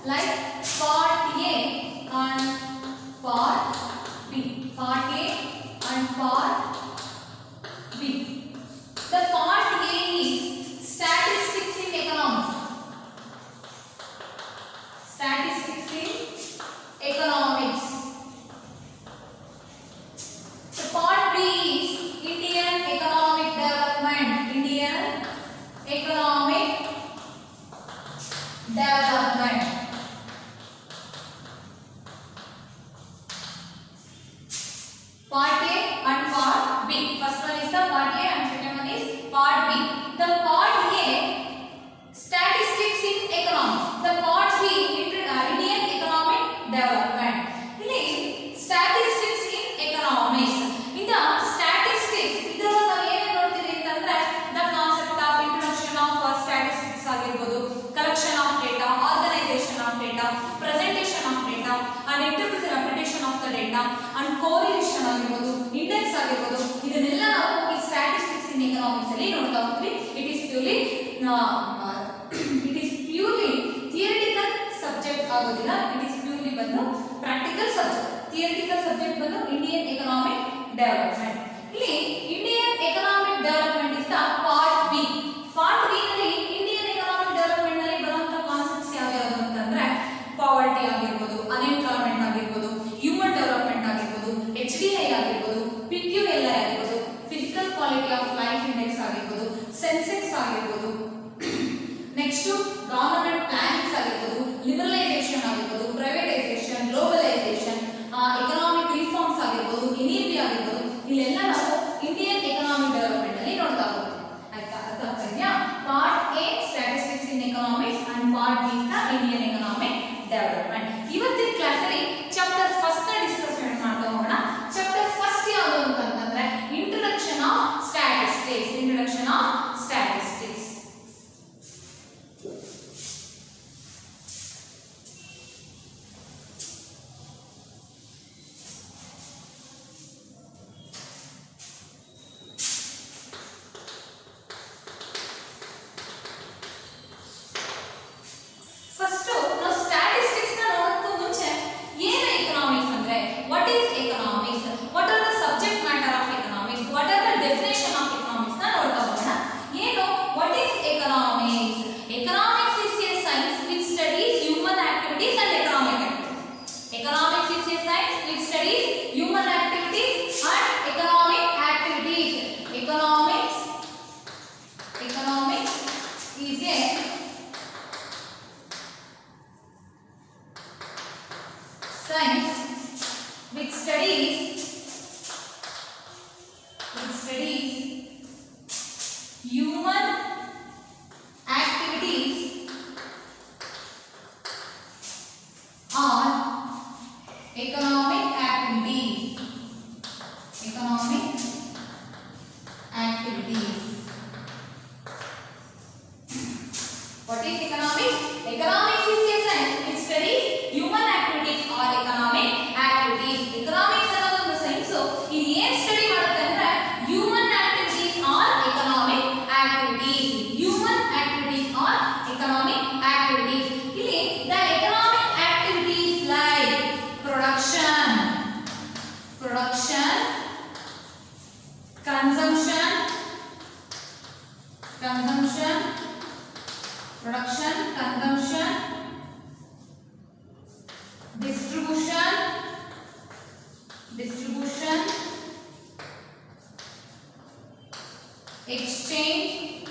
like part A and part B. Part A and part B. The part A is statistics in economics. Statistics in economics. The part B is Indian economic development. Indian economic development. Part A and part B. First one is the part A and second one is part B. The part A statistics in economics. The part B Indian economic development. ಇಲ್ಲಿ statistics in economics. In the statistics ಇದರಲ್ಲಿ ನಾವು ಏನು ನೋಡ್ತೀವಿ ಅಂತಂದ್ರೆ the concept of introduction of statistics ಆಗಿರಬಹುದು, collection of data, organization of data, presentation of data and interpretation of the data and correlation ಆಗಿರಬಹುದು, index ಆಗಿರಬಹುದು. ಇದನ್ನೆಲ್ಲ ನಾವು ಈ statistics in economics ಅಲ್ಲಿ ನೋಡ್ತಾ ಹೋಗ್ತೀವಿ. It is purely theoretical subject ಆಗೋದಿಲ್ಲ. It is purely ಬಂದು practical subject. Theoretical subject ಬಂದು Indian economic development. ಇಲ್ಲಿ Indian economic development is the part B. Part B ನಲ್ಲಿ Indian economic development ನಲ್ಲಿ ಬರುವಂತ ಕಾನ್ಸೆಪ್ಟ್ಸ್ ಯಾವ್ಯಾವುದು ಅಂತಂದ್ರೆ poverty ಆಗಿರಬಹುದು, unemployment ಆಗಿರಬಹುದು, human development ಆಗಿರಬಹುದು, HDI ಆಗಿರಬಹುದು, PQLI ಆಗಿರಬಹುದು, physical quality of life index ಆಗಿರಬಹುದು, Sensex ಆಗಿರಬಹುದು, ನೆಕ್ಸ್ಟ್ ಗವರ್ನಮೆಂಟ್ ಪ್ಲಾನಿಂಗ್ಸ್ ಆಗಿರಬಹುದು, ಲಿಬರಲೈಸೇಷನ್ ಆಗಿರಬಹುದು, ಪ್ರೈವೇಟೈಸೇಷನ್, ಗ್ಲೋಬಲೈಸೇಷನ್, ಎಕನಾಮಿಕ್ ರಿಫಾರ್ಮ್ಸ್ ಆಗಿರಬಹುದು, ಇನಿಬಿ ಆಗಿರಬಹುದು. ಇಲ್ಲೆಲ್ಲ ನಾವು ಇಂಡಿಯನ್ ಎಕನಾಮಿಕ್ ಡೆವಲಪ್ಮೆಂಟ್ ಅಲ್ಲಿ ನೋಡ್ತಾ ಹೋಗ್ತೀವಿ. ಆಯ್ತಾ? ಅರ್ಥ ಆಗ್ತಾ ಇದೆಯಾ? Part A statistics in economics and part B Indian economic development. ಇವತ್ತಿನ ಕ್ಲಾಸ್ ಅಲ್ಲಿ ಚಾಪ್ಟರ್ ಫಸ್ಟ್ ನ ಡಿಸ್ಕಷನ್ ಮಾಡ್ತಾ ಹೋಗೋಣ. ಚಾಪ್ಟರ್ ಫಸ್ಟ್ ಯಾವುದು ಅಂತಂದ್ರೆ introduction of statistics. Introduction of statistics. Exchange,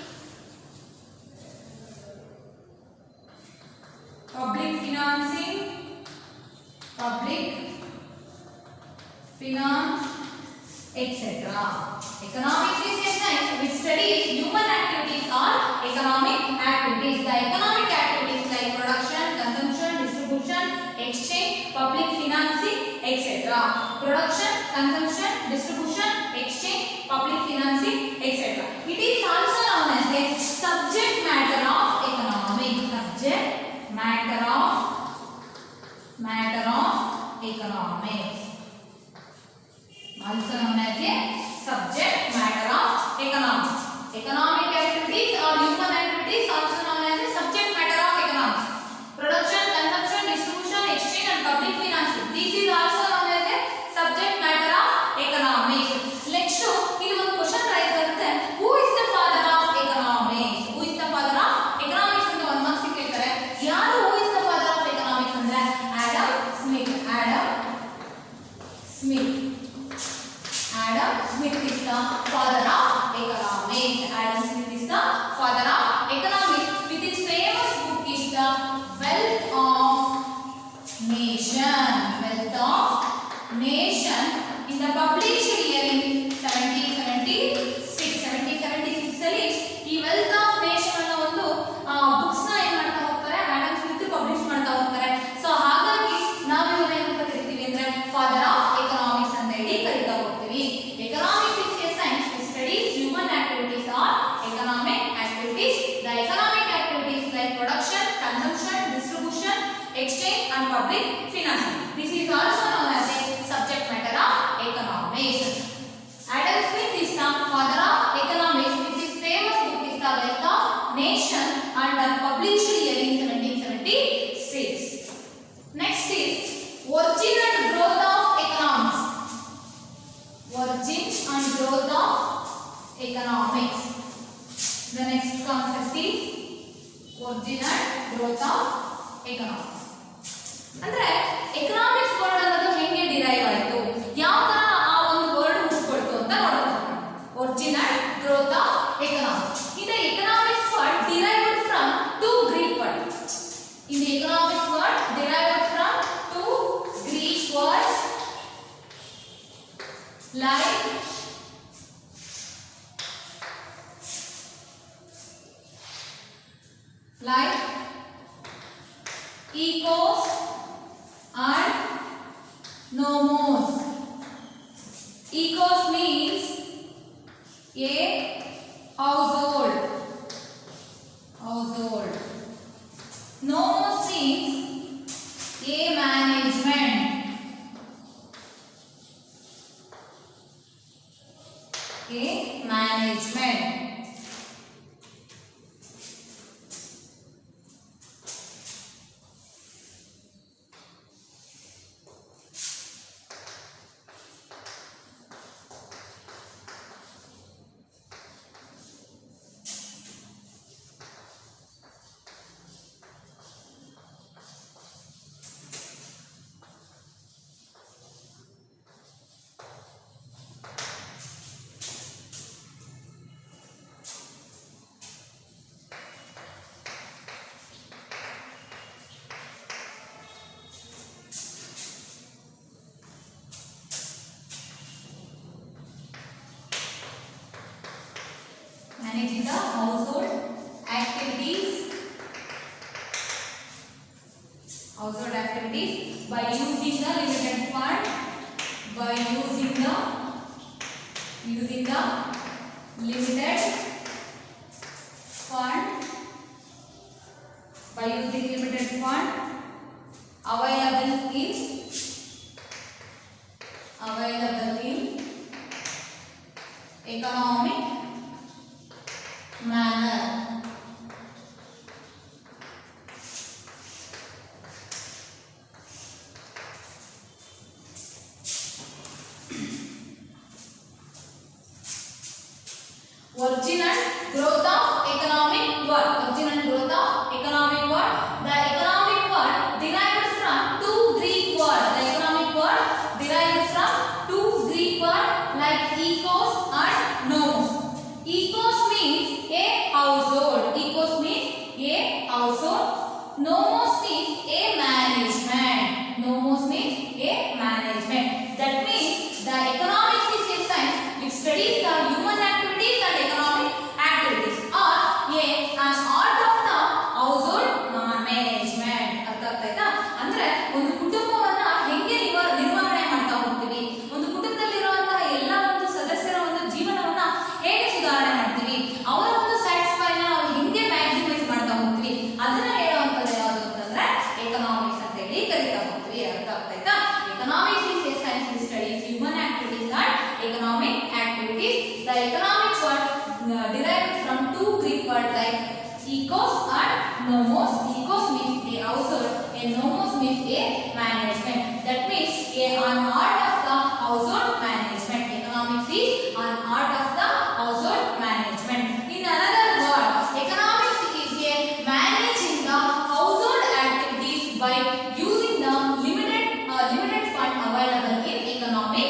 public financing, public finance, etc. Economics is a science which studies human activities or economic activities. The economic activities like production, consumption, distribution, exchange, public financing, etc. Production, consumption, distribution, exchange, public financing, etc. It is also known as a subject matter of economics. Subject matter of economics. Also known as a subject matter of economics. Economic activities or human activities also known as a subject matter of economics. Production, consumption, Smith. Adam Smith is the father of economics. Adam Smith is the father of economics. With his famous book is the Wealth of Nation. Wealth of Nation. In the published year in 1776 ಅಲ್ಲಿ ಈ wealth of nation ಅನ್ನೋ ಒಂದು books ನ ಏನ್ ಮಾಡ್ತಾ ಹೋಗ್ತಾರೆ, Adam Smith publish ಮಾಡ್ತಾ ಹೋಗ್ತಾರೆ. ಸೊ ಹಾಗಾಗಿ ನಾವು ಇವನ್ನ ಏನಂತ ಕರಿತೀವಿ ಅಂದ್ರೆ ಫಾದರ್ ಆಫ್ ಎಕನಾಮಿಕ್ಸ್ ಅಂತ ಹೇಳಿ ಕರಿತಾ ಹೋಗ್ತೀವಿ. Economics is a science which studies human activities or economic activities. The economic activities like production, consumption, distribution, exchange and public finance. This is also known as a subject matter of economics. Adam Smith is the father of economics. With his famous book is the Wealth of Nation and published year in 1776. Next is origin and growth of economics. Origin and growth of economics. The next concept is origin and growth of economics. ಅಂದ್ರೆ economics word ಅನ್ನೋದು ಹೆಂಗೆ derive ಆಯಿತು, ಯಾವ ತರ ಆ ಒಂದು word ಹುಟ್ಕೊಳ್ತು ಅಂತ ನೋಡೋಣ. Origin and growth of economics. In the economics word derived from two Greek words. In the economics word derived from two Greek words like ecos and nomos. Ecos means a household. Nomos means a management. Managing the household activities by using the limited fund, by using the limited fund available in economic manner. Origin and growth of economic word. Origin and growth of economic word. The economic word derived from two Greek words. The economic word derived from two Greek words like ecos and nomos. Ecos means a household. Nomos means a management. That means the economics is a science which studies the human activities and economic activities, or an art of the household management. ಅರ್ಥ ಆಗ್ತಾಯ್ತಾ? ಅಂದ್ರೆ ಒಂದು ಕುಟುಂಬವನ್ನ ಹೆಂಗೆ ನಿರ್ವಹಣೆ ಮಾಡ್ತಾ ಹೋಗ್ತೀವಿ, ಒಂದು ಕುಟುಂಬದಲ್ಲಿರುವಂತಹ ಎಲ್ಲ ಒಂದು ಸದಸ್ಯರ ಒಂದು ಜೀವನವನ್ನ ಹೇಗೆ ಸುಧಾರಣೆ ಮಾಡ್ತೀವಿ, ಅವರ ಒಂದು ಸ್ಯಾಟಿಸ್ಫೈನ ನಾವು ಹೆಂಗೆ ಮ್ಯಾಕ್ಸಿಮೈಸ್ ಮಾಡ್ತಾ ಹೋಗ್ತೀವಿ, ಅದನ್ನ ಹೇಳುವಂಥದ್ದು ಯಾವುದು ಅಂತಂದ್ರೆ ಎಕನಾಮಿಕ್ಸ್ ಅಂತ ಹೇಳಿ ಕರಿತಾ ಹೋಗ್ತೀವಿ. ಅರ್ಥ ಆಗ್ತಾಯ್ತಾ? Economics is a science which studies human activities and economic activities. The economic word derived from two Greek words like ecos and nomos. Ecos means a household, and nomos means a management. That means an art of the household management. Economics is an art of the household management. In another word, economics is a managing the household activities by using the limited fund available in economic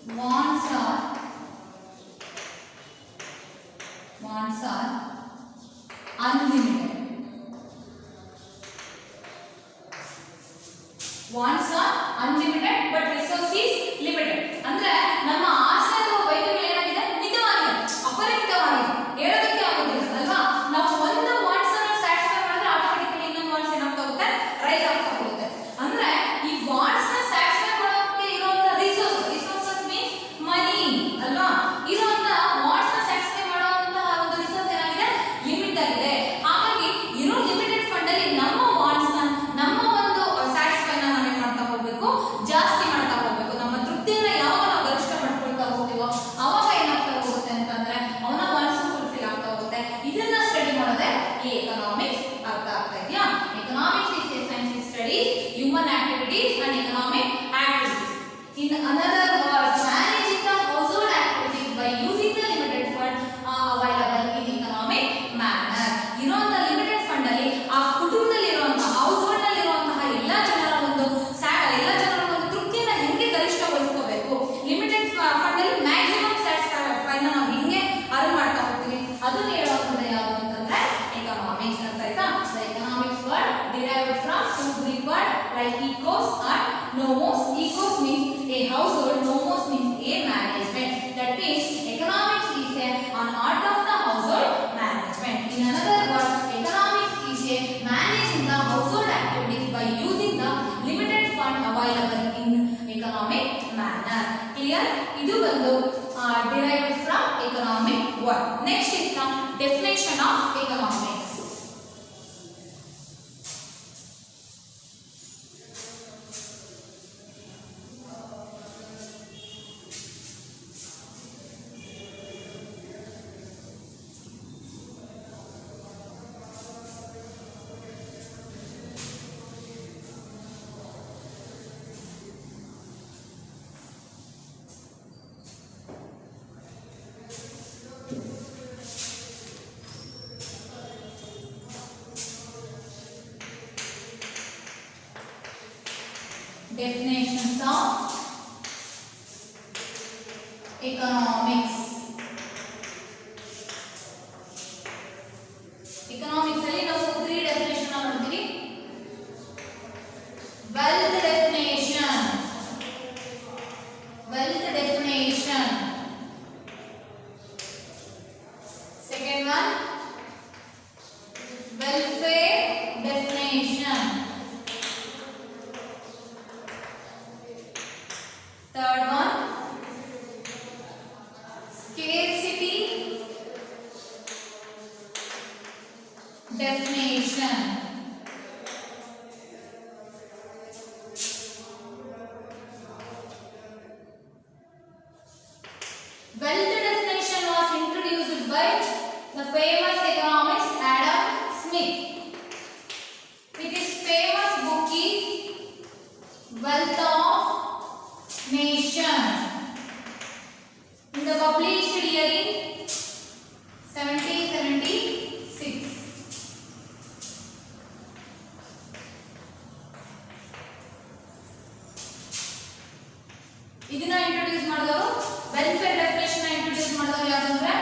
wants are unlimited. Wants are unlimited but resource is limited. ಅಂದ್ರೆ ನಮ್ಮ ಆಸೆ ಅಥವಾ ಬಯಕೆಗಳು ಏನಾಗಿದೆ, ಮಿತವಾಗಿದೆ, ಅಪರಿಮಿತವಾಗಿದೆ, ಹೇಳೋದಕ್ಕೆ ಆಗೋದಿಲ್ಲ ಅಲ್ವಾ. ನಾವು ಒಂದು ವಾಂಟ್ಸ್ ಅನ್ನು ಸ್ಯಾಟಿಸ್ಫೈ ಮಾಡಿದ್ರೆ ಆಟೋಮೆಟಿಕಲಿ ಇನ್ನೊಂದು ವಾಂಟ್ಸ್ ಏನಾಗ್ತಾ ಹೋಗುತ್ತೆ, ರೈಸ್ ಆಗ್ತಾ ಹೋಗುತ್ತೆ. ಅಂದ್ರೆ ಈ ವಾಂಟ್ಸ್ ನ ಸ್ಯಾಟಿಸ್ಫೈ ಮಾಡೋಕೆ ಇರುವಂತ ರಿಸೋರ್ಸಸ್ ಮೀನ್ಸ್ ಮನಿ ಅಲ್ವಾ. ಇರುವಂತ ವಾಂಟ್ಸ್ ನ ಸ್ಯಾಟಿಸ್ಫೈ ಮಾಡುವಂತಹ ಒಂದು ರಿಸೋರ್ಸ್ ಏನಾಗಿದೆ, ಲಿಮಿಟ್ ಆಗಿದೆ. ಹಾಗಾಗಿ ಇರೋ ಲಿಮಿಟೆಡ್ ಫಂಡ್ ಅಲ್ಲಿ ನಮ್ಮ ವಾಂಟ್ಸ್ ನ, ನಮ್ಮ ಒಂದು ಸ್ಯಾಟಿಸ್ಫೈ ನ ನಾವು ಏನ್ ಮಾಡ್ತಾ ಹೋಗ್ಬೇಕು, ಜಾಸ್ತಿ ಮಾಡ್ತಾ ಹೋಗ್ಬೇಕು. ನಮ್ಮ ತೃಪ್ತಿಯನ್ನ ಯಾವಾಗ ನಾವು ಗರಿಷ್ಠ ಮಾಡ್ಕೊಳ್ತಾ ಹೋಗ್ತೀವೋ ಅವಾಗ ಏನಾಗ್ತಾ ಹೋಗುತ್ತೆ ಅಂತಂದ್ರೆ ಅವನ ವಾಂಟ್ಸ್ ಫುಲ್ಫಿಲ್ ಆಗ್ತಾ ಹೋಗುತ್ತೆ. ಇದನ್ನ ಸ್ಟಡಿ ಮಾಡೋದೇ ಈ ಎಕನಾಮಿಕ್ಸ್. ಅರ್ಥ ಆಗ್ತಾ ಇದೆಯಾ? Economics is a science it studies human activities and economic activities. In another words, managing the household activities by using the limited fund available in economic manner. ಇರುವಂತ limited fund ಅಲ್ಲಿ ಆ ಕುಟುಂಬದಲ್ಲಿ ಇರುವಂತ ಹೌಸ್ ಹೋಲ್ಡ್ ನಲ್ಲಿ ಇರುವಂತಹ ಎಲ್ಲ ಜನರ ಒಂದು ತೃಪ್ತಿಯನ್ನ ಹೆಂಗೆ ಗರಿಷ್ಠಗೊಳಿಸ್ಕೋಬೇಕು, ಲಿಮಿಟೆಡ್ ಫಂಡ್ ಅಲ್ಲಿ ಮ್ಯಾಕ್ಸಿಮಮ್ ಸ್ಯಾಟಿಸ್ಫೈ ನಾವು ಹೆಂಗೆ ಅರ್ನ್ ಮಾಡ್ತಾ ಹೋಗ್ತೀವಿ, ಅದನ್ನ ಹೇಳುವಂತದ್ದು ಯಾವುದು ಅಂತಂದ್ರೆ ಎಕನಾಮಿಕ್ಸ್ ಅಂತ. ಆಯ್ತಾ? The economics word derived from two Greek word like ecos and nomos. Ecos means a household, nomos means a management. That means economics is an art of the household management. In another word, economics is a managing the household activities by using the limited fund available in economic manner. Clear? ಇದು ಒಂದು derived from economic word. Next is the definition of economics. Definitions of economics. Economics ಅಲ್ಲಿ ನಾವು 3 definition ನೋಡ್ತೀವಿ. Wealth definition. Second one, welfare definition. Third one, scarcity definition. Wealth definition was introduced by the famous economist Adam Smith. With his famous book is Wealth of Nation. In the published year in 1776. ಇದನ್ನ introduce ಮಾಡಿದವರು, welfare definition introduce ಮಾಡಿದವರು ಯಾರಂದ್ರೆ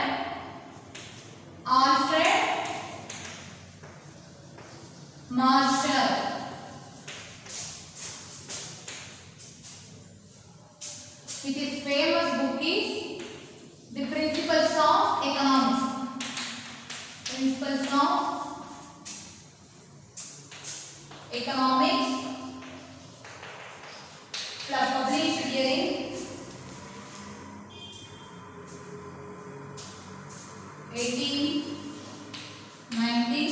Alfred Marshall. With his famous book is The Principles of Economics. Principles of Economics, published here in 1890.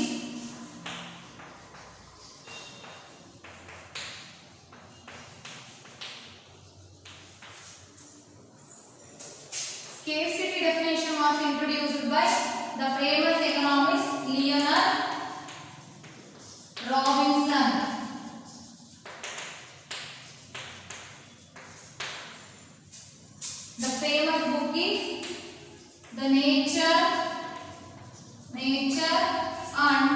Scarcity definition was introduced by the famous economist Leonard Robinson. The famous book is The Nature and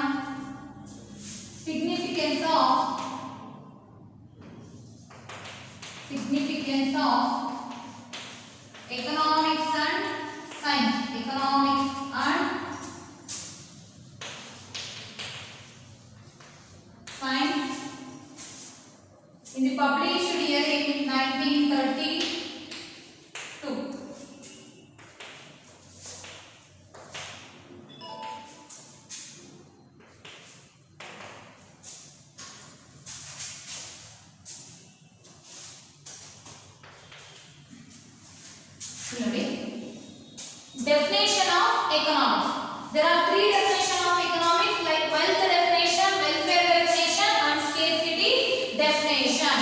Significance of economics and science, economics and science in the published year in 1932. Definition of economics. There are three definitions of economics, like wealth definition, welfare definition, and scarcity definition.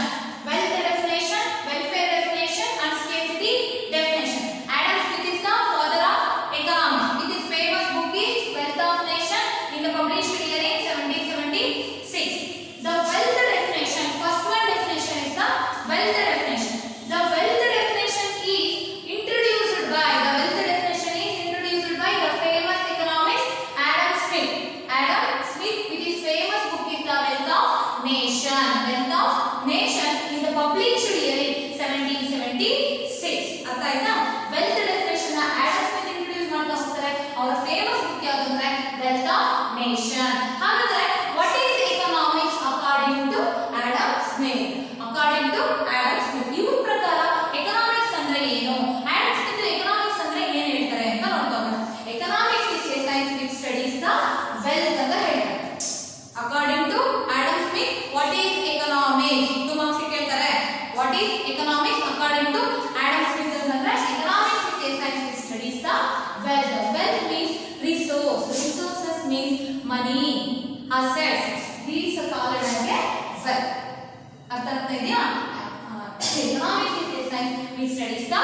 Wealth definition, welfare definition, and scarcity definition. Adam Smith is the father of economics. It is famous book is Wealth of Nation in the published year in 1776. The wealth definition, first one definition is the wealth definition. The wealth definition is introduced by the wealth definition is introduced by the famous economist Adam Smith. Adam Smith, with his famous book is the Wealth of Nation. Wealth of Nation in the published year in 1776. ಅರ್ಥ ಆಯ್ತಾ? Wealth definition ನ Adam Smith introduce ಮಾಡ್ತಾ ಹೋಗ್ತಾರೆ. ಅವರ famous book ಯಾವುದು ಅಂದ್ರೆ wealth of nation. ಹಾಗಾದ್ರೆ what is economics according to Adam Smith? According to Adam Smith ಇವ್ರ ಪ್ರಕಾರ ಎಕನಾಮಿಕ್ಸ್ ಅಂದ್ರೆ ಏನು? ಆಡಮ್ ಸ್ಮಿತ್ ಎಕನಾಮಿಕ್ಸ್ ಅಂದ್ರೆ ಏನ್ ಹೇಳ್ತಾರೆ ಅಂತ ನೋಡ್ಕೊಳ್ಳೋಣ. Economics is a science which studies the wealth ಅಂತ ಹೇಳ್ತಾರೆ. According to Adam Smith what is economics? Two marks ಕೇಳ್ತಾರೆ. What is economics according to Adam Smith ಅಂದ್ರೆ economics is a science which studies the wealth. Wealth means resource. Resources means money, assets. These called as wealth. ಅರ್ಥ ಆಗ್ತಾ ಇದೆಯಾ? Economics is a science which studies the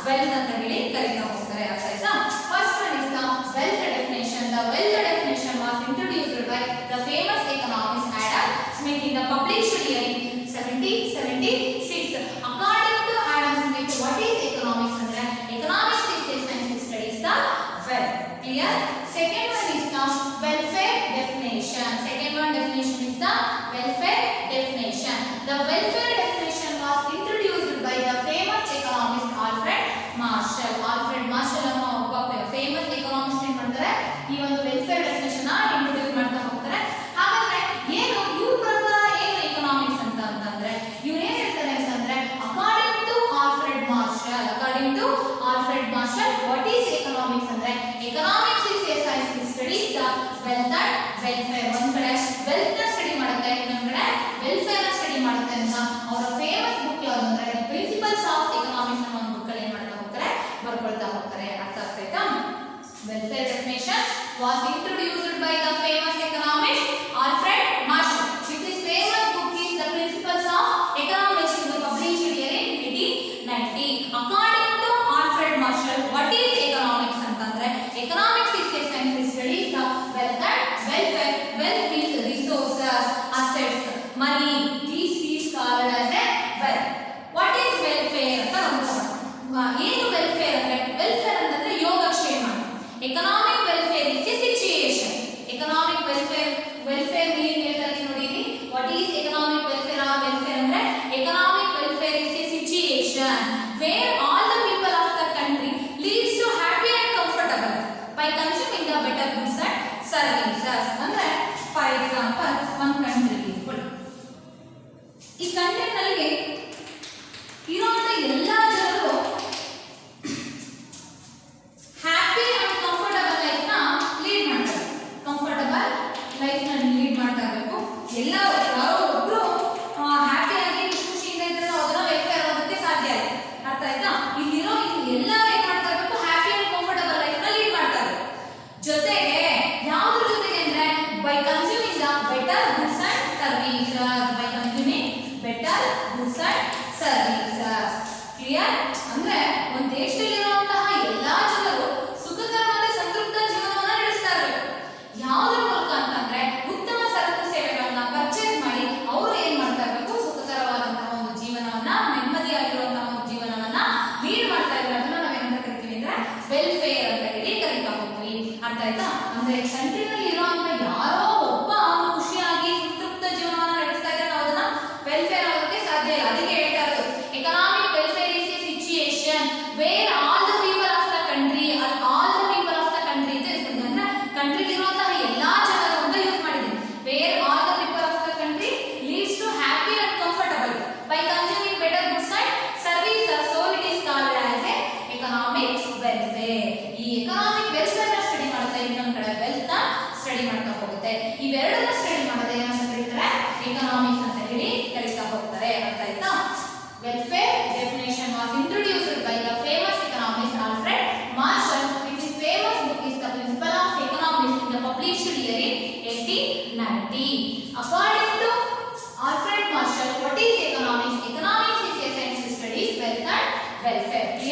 wealth ಅಂತ ಹೇಳಿ ಕರೀತಾ ಹೋಗ್ತಾರೆ. ಅರ್ಥ ಆಯ್ತಾ? First one is the wealth definition. The wealth definition was introduced by the famous economist Adam Smith in the published year in 1776. According to Adam Smith, what is economics? Andre economics is a science which studies the wealth. Clear? Second one is the welfare definition. Second one definition is the welfare definition. The welfare definition was introduced by the famous economist Alfred Marshall. Alfred Marshall ಅನ್ನೋ ಒಬ್ಬ famous economist ಏನ್ ಮಾಡ್ತಾರೆ, ಈ ಒಂದು welfare definition ನ introduce ಮಾಡ್ತಾ ಹೋಗ್ತಾರೆ. ಹಾಗಾದ್ರೆ ಏನು ಇವ್ರ ಪ್ರಕಾರ ಏನು ಎಕನಾಮಿಕ್ಸ್ ಅಂತ ಅಂತಂದ್ರೆ ಇವ್ರು ಏನ್ ಹೇಳ್ತಾರೆ ಅಂತಂದ್ರೆ according to Alfred Marshall. According to Alfred Marshall what is economics ಅಂದ್ರೆ economics is a science which studies the wealth and welfare. ಒಂದ್ ಕಡೆ ವೆಲ್ತ್ ನ ಸ್ಟಡಿ ಮಾಡುತ್ತೆ, ಇನ್ನೊಂದ್ ಕಡೆ ವೆಲ್ಫೇರ್ ನ ಸ್ಟಡಿ ಮಾಡುತ್ತೆ ಅಂತ ಅವರ ಫೇಮಸ್ ಬುಕ್ ಯಾವುದು ಅಂದ್ರೆ ಪ್ರಿನ್ಸಿಪಲ್ಸ್ ಆಫ್ ಎಕನಾಮಿಕ್ಸ್ ಅನ್ನೋ ಒಂದು ಬುಕ್ ಅಲ್ಲಿ ಏನ್ ಮಾಡ್ತಾ ಹೋಗ್ತಾರೆ, ಬರ್ಕೊಳ್ತಾ ಹೋಗ್ತಾರೆ. ಅರ್ಥ ಆಗ್ತಾಯ್ತಾ? Welfare definition was introduced by the famous economist Alfred Marshall. With his famous book is the Principles of Economics in the published year in 1890. According to Alfred Marshall, what is economics ಅಂತಂದ್ರೆ economics is a science which studies the wealth and welfare. Wealth means resources, assets, money. This is called as a wealth. What is welfare ಅಂತ ನೋಡೋಣ. ಏನು welfare ಅಂದ್ರೆ welfare ಅಂತಂದ್ರೆ ಯೋಗಕ್ಷೇಮ. Economic welfare is a situation. Economic welfare meaning ಹೇಳ್ತಾರೆ ನೋಡಿ. What is economic welfare or welfare ಅಂದ್ರೆ economic welfare is a situation where all the people of the country lives to happy and comfortable by consuming the better goods and services. ಅಂದ್ರೆ for example one country people ಈ country ನಲ್ಲಿ ಇರುವಂತ ಎಲ್ಲಾ ಜನರು happy and comfortable life ನ lead ಮಾಡ್ತಾರೆ. Comfortable life ನ lead ಮಾಡ್ತಾ ಇರಬೇಕು. ಎಲ್ಲರೂ ಯಾರೋ ಒಬ್ರು ಹ್ಯಾಪಿ ಆಗಿ ಖುಷಿಯಿಂದ ಇದ್ರೆ ಅದನ್ನ ವೆಲ್ಫೇರ್ ಆಗೋದಕ್ಕೆ ಸಾಧ್ಯ ಇಲ್ಲ. ಅರ್ಥ ಆಯ್ತಾ? ಇಲ್ಲಿರೋ ಎಲ್ಲರೂ ಏನ್ ಮಾಡ್ತಾ ಇರಬೇಕು, ಹ್ಯಾಪಿ ಅಂಡ್ ಕಂಫರ್ಟಬಲ್ ಲೈಫ್ ನ ಲೀಡ್ ಮಾಡ್ತಾ ಇರಬೇಕು. ಜೊತೆಗೆ ಯಾವ್ದ್ರ ಜೊತೆಗೆ ಅಂದ್ರೆ by consuming the better goods and services. By consuming better goods and services. Clear? ಅಂದ್ರೆ ಒಂದು ದೇಶದಲ್ಲಿರುವಂತಹ ಎಲ್ಲಾ ಜನರು ಸುಖಕರ ಮತ್ತು ಸಂತೃಪ್ತ ಜೀವನವನ್ನ ನಡೆಸ್ತಾ ಇರಬೇಕು. ಯಾವುದ್ರ ಮೂಲಕ ಅಂತಂದ್ರೆ ಉತ್ತಮ ಸರಕು ಸೇವೆಗಳನ್ನ ಪರ್ಚೇಸ್ ಮಾಡಿ ಅವರು ಏನ್ ಮಾಡ್ತಾ ಇರಬೇಕು, ಸುಖಕರವಾದಂತಹ ಒಂದು ಜೀವನವನ್ನ, ನೆಮ್ಮದಿಯಾಗಿರುವಂತಹ ಒಂದು ಜೀವನವನ್ನ ಲೀಡ್ ಮಾಡ್ತಾ ಇರೋದನ್ನ ನಾವೇನಂತ ಕರಿತೀವಿ ಅಂದ್ರೆ ವೆಲ್ಫೇರ್ ಅಂತ ಹೇಳಿ ಕರಿತಾ ಹೋಗ್ತೀವಿ. ಅರ್ಥ ಆಯ್ತಾ? ಅಂದ್ರೆ ಕಂಟ್ರಿನಲ್ಲಿ ಇರುವಂತ ಯಾರೋ ಒಬ್ಬ ಖುಷಿಯಾಗಿ ಸಂತೃಪ್ತ ಜೀವನವನ್ನ ನಡೆಸ್ತಾ ಇದ್ರೆ ನಾವು ಅದನ್ನ ವೆಲ್ಫೇರ್ ಆಗೋದಕ್ಕೆ ಸಾಧ್ಯ ಇಲ್ಲ. ಅದಕ್ಕೆ ಹೇಳ್ತಾ ಇರೋದು economic welfare is a situation where all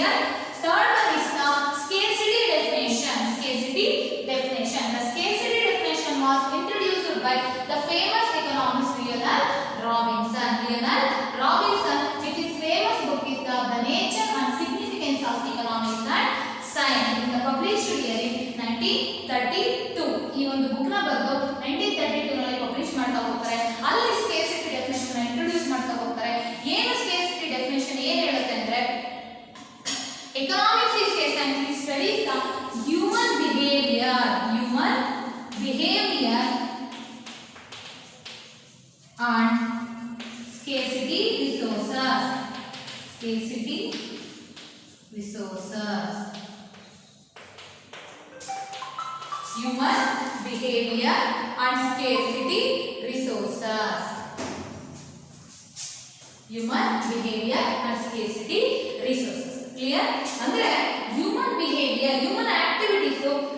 Clear? Third one is the scarcity definition. Scarcity definition. The scarcity definition was introduced by the famous economist Leonard Robinson. Leonard Robinson, with his famous book is the Nature and Significance of Economics and Science. In the published year in 1932. ಈ ಒಂದು book ನ ಬರೆದು 1932 ನಲ್ಲಿ publish ಮಾಡ್ತಾ ಹೋಗ್ತಾರೆ. ಅಲ್ಲಿ scarcity definition introduce ಮಾಡ್ತಾ ಹೋಗ್ತಾರೆ. ಏನು ಸ್ಕೇರ್ಸಿಟಿ ಡೆಫಿನಿಷನ್ ಏನು ಹೇಳುತ್ತೆ ಅಂದ್ರೆ economics is a science which studies the human behavior and scarcity resources. Human behavior and scarcity resources. Human behavior and scarcity resources. Clear? Andre human behavior, human activities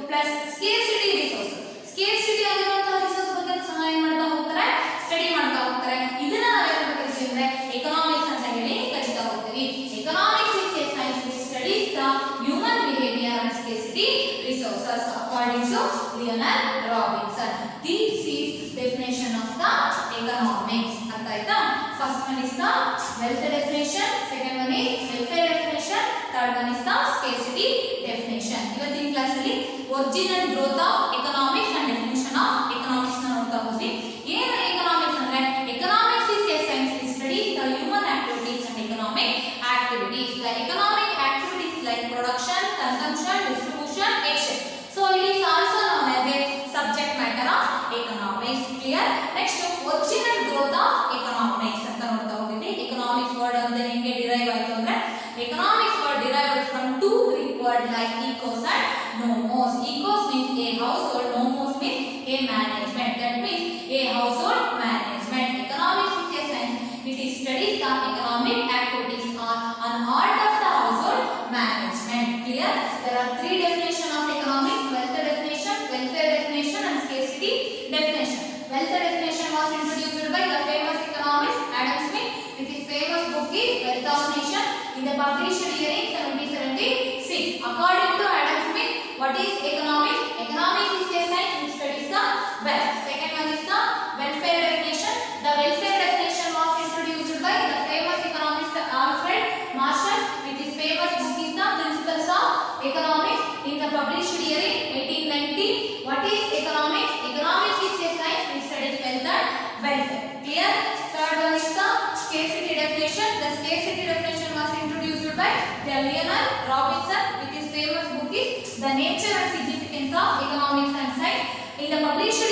plus scarcity resources. Scarcity ಆಗಿರುವಂತಹ resource ಬಗ್ಗೆ ಸಹಾಯ ಮಾಡ್ತಾ ಹೋಗ್ತಾರೆ, study ಮಾಡ್ತಾ ಹೋಗ್ತಾರೆ. ಇದನ್ನ ನಾವು ಏನು ಕರೀತೀವಿ ಎಕನಾಮಿಕ್ಸ್ ಅಂತ ಹೇಳಿ ಕರೀತಾ ಹೋಗ್ತೀವಿ. Economics is a science which studies the human behavior and scarcity resources according to Leonard Robinson. This is definition of the economics. ಅರ್ಥ ಆಯ್ತಾ? First one is the wealth definition, second one is welfare definition, third one is the scarcity definition. ಇವತ್ತಿನ class ಅಲ್ಲಿ original growth of economics and definition of economics ನ ನೋಡ್ತಾ ಹೋದ್ವಿ. ಏನು economics ಅಂದ್ರೆ economics is a science which studies the human activities and economic activities. The economic activities like production, consumption, distribution, exchange. So it is also known as a subject matter of economics. Clear? Next, original growth of economics ಅಂತ ನೋಡ್ತಾ ಹೋಗಿದ್ವಿ. economics word ಅಂದ್ರೆ ಹೆಂಗೆ derive ಆಯ್ತು ಅಂದ್ರೆ economics word derived from two Greek word like ecos and nomos. Ecos means a household, nomos means a management. That means a household management. Economics is a science which studies the economic activities on art of the household management. Clear? There are three definitions of economics: wealth definition, welfare definition and scarcity definition. Wealth definition was introduced by the famous economist Adam Smith with his famous book is Wealth of Nation in the published year in 1776. According to Adam Smith, what is economics? Economics is a science which studies the wealth. Second one is the welfare definition. The welfare definition was introduced by the famous economist Alfred Marshall with his famous book is the Principles of Economics in the published year in 1890. What is economics? Economics is a science which studies wealth and welfare. Clear? Third one is the scarcity definition. The scarcity definition was introduced by Leonard Robinson with his famous book is The Nature and Significance of Economics and Science in the published